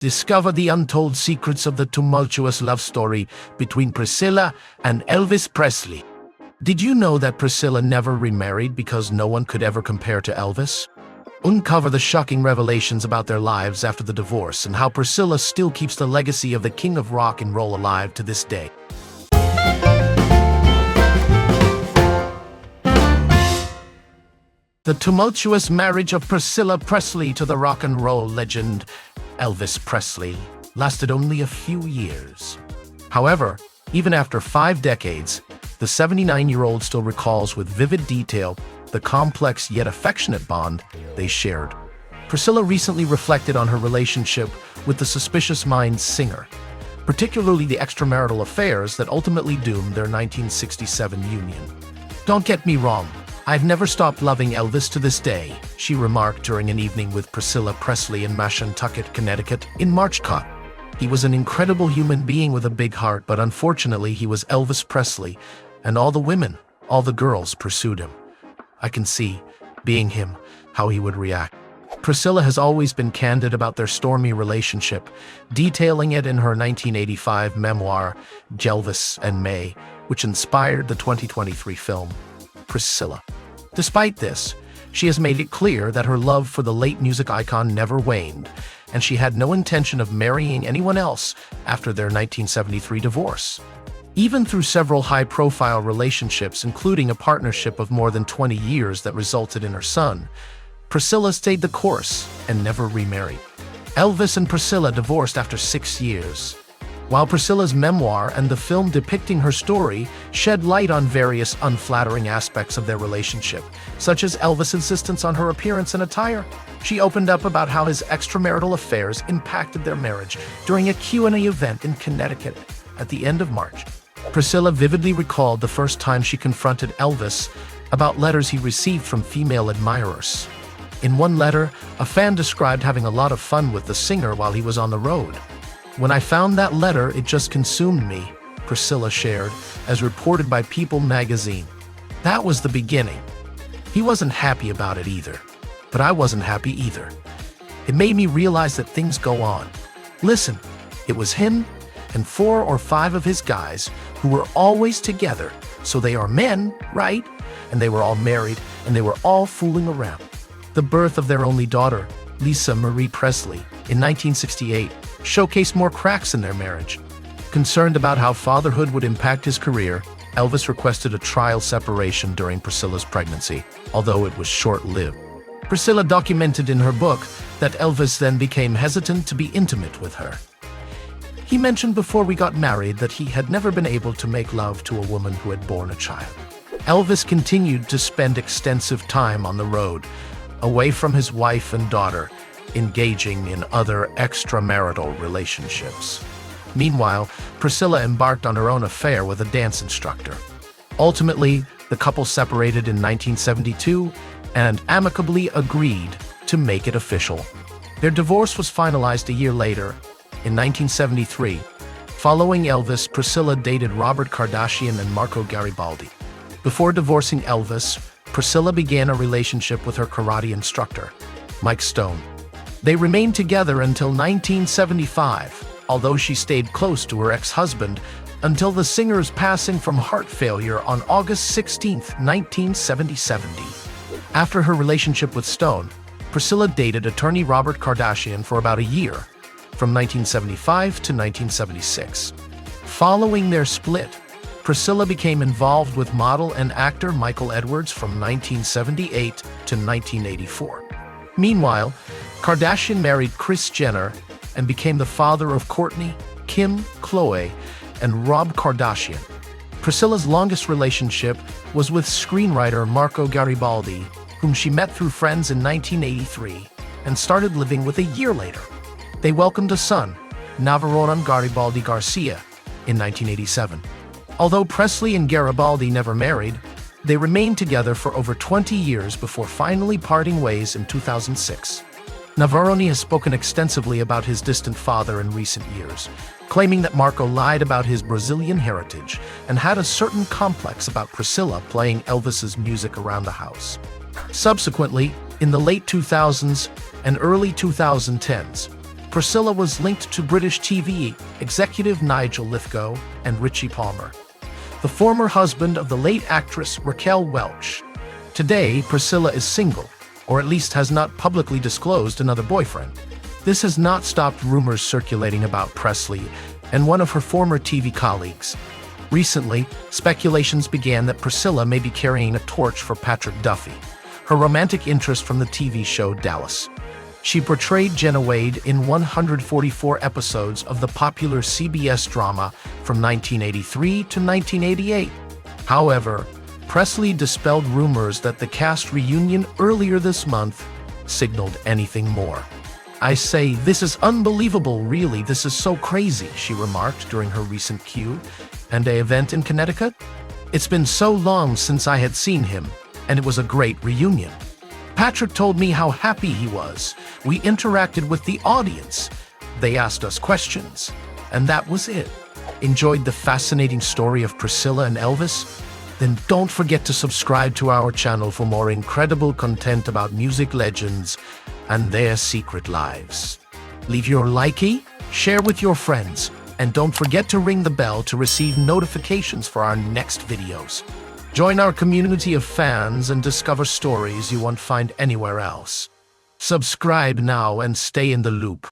Discover the untold secrets of the tumultuous love story between Priscilla and Elvis Presley. Did you know that Priscilla never remarried because no one could ever compare to Elvis? Uncover the shocking revelations about their lives after the divorce and how Priscilla still keeps the legacy of the king of rock and roll alive to this day. The tumultuous marriage of Priscilla Presley to the rock and roll legend Elvis Presley lasted only a few years. However, even after 5 decades, the 79-year-old still recalls with vivid detail the complex yet affectionate bond they shared. Priscilla recently reflected on her relationship with the Suspicious Minds singer, particularly the extramarital affairs that ultimately doomed their 1967 union. "Don't get me wrong, I've never stopped loving Elvis to this day," she remarked during an evening with Priscilla Presley in Mashantucket, Connecticut, in March. "He was an incredible human being with a big heart, but unfortunately he was Elvis Presley, and all the women, all the girls pursued him. I can see, being him, how he would react." Priscilla has always been candid about their stormy relationship, detailing it in her 1985 memoir, Elvis and May, which inspired the 2023 film, Priscilla. Despite this, she has made it clear that her love for the late music icon never waned, and she had no intention of marrying anyone else after their 1973 divorce. Even through several high-profile relationships, including a partnership of more than 20 years that resulted in her son, Priscilla stayed the course and never remarried. Elvis and Priscilla divorced after 6 years. While Priscilla's memoir and the film depicting her story shed light on various unflattering aspects of their relationship, such as Elvis' insistence on her appearance and attire, she opened up about how his extramarital affairs impacted their marriage during a Q&A event in Connecticut at the end of March. Priscilla vividly recalled the first time she confronted Elvis about letters he received from female admirers. In one letter, a fan described having a lot of fun with the singer while he was on the road. "When I found that letter, it just consumed me," Priscilla shared, as reported by People magazine. "That was the beginning. He wasn't happy about it either, but I wasn't happy either. It made me realize that things go on. Listen, it was him and 4 or 5 of his guys who were always together, so they are men, right? And they were all married, and they were all fooling around." The birth of their only daughter, Lisa Marie Presley, in 1968, showcased more cracks in their marriage. Concerned about how fatherhood would impact his career, Elvis requested a trial separation during Priscilla's pregnancy, although it was short-lived. Priscilla documented in her book that Elvis then became hesitant to be intimate with her. "He mentioned before we got married that he had never been able to make love to a woman who had borne a child." Elvis continued to spend extensive time on the road, away from his wife and daughter, engaging in other extramarital relationships. Meanwhile, Priscilla embarked on her own affair with a dance instructor. Ultimately, the couple separated in 1972 and amicably agreed to make it official. Their divorce was finalized a year later, in 1973. Following Elvis, Priscilla dated Robert Kardashian and Marco Garibaldi. Before divorcing Elvis, Priscilla began a relationship with her karate instructor, Mike Stone. They remained together until 1975, although she stayed close to her ex-husband until the singer's passing from heart failure on August 16, 1977. After her relationship with Stone, Priscilla dated attorney Robert Kardashian for about a year, from 1975 to 1976. Following their split, Priscilla became involved with model and actor Michael Edwards from 1978 to 1984. Meanwhile, Kardashian married Kris Jenner and became the father of Kourtney, Kim, Khloe, and Rob Kardashian. Priscilla's longest relationship was with screenwriter Marco Garibaldi, whom she met through friends in 1983 and started living with a year later. They welcomed a son, Navarone Garibaldi Garcia, in 1987. Although Presley and Garibaldi never married, they remained together for over 20 years before finally parting ways in 2006. Navarone has spoken extensively about his distant father in recent years, claiming that Marco lied about his Brazilian heritage and had a certain complex about Priscilla playing Elvis's music around the house. Subsequently, in the late 2000s and early 2010s, Priscilla was linked to British TV executive Nigel Lithgow and Richie Palmer, the former husband of the late actress Raquel Welch. Today, Priscilla is single, or at least has not publicly disclosed another boyfriend. This has not stopped rumors circulating about Presley and one of her former TV colleagues. Recently, speculations began that Priscilla may be carrying a torch for Patrick Duffy, her romantic interest from the TV show Dallas. She portrayed Jenna Wade in 144 episodes of the popular CBS drama from 1983 to 1988. However, Presley dispelled rumors that the cast reunion earlier this month signaled anything more. "I say, this is unbelievable, really, this is so crazy," she remarked during her recent Q&A event in Connecticut. "It's been so long since I had seen him, and it was a great reunion. Patrick told me how happy he was. We interacted with the audience. They asked us questions, and that was it." Enjoyed the fascinating story of Priscilla and Elvis? Then don't forget to subscribe to our channel for more incredible content about music legends and their secret lives. Leave your likey, share with your friends, and don't forget to ring the bell to receive notifications for our next videos. Join our community of fans and discover stories you won't find anywhere else. Subscribe now and stay in the loop.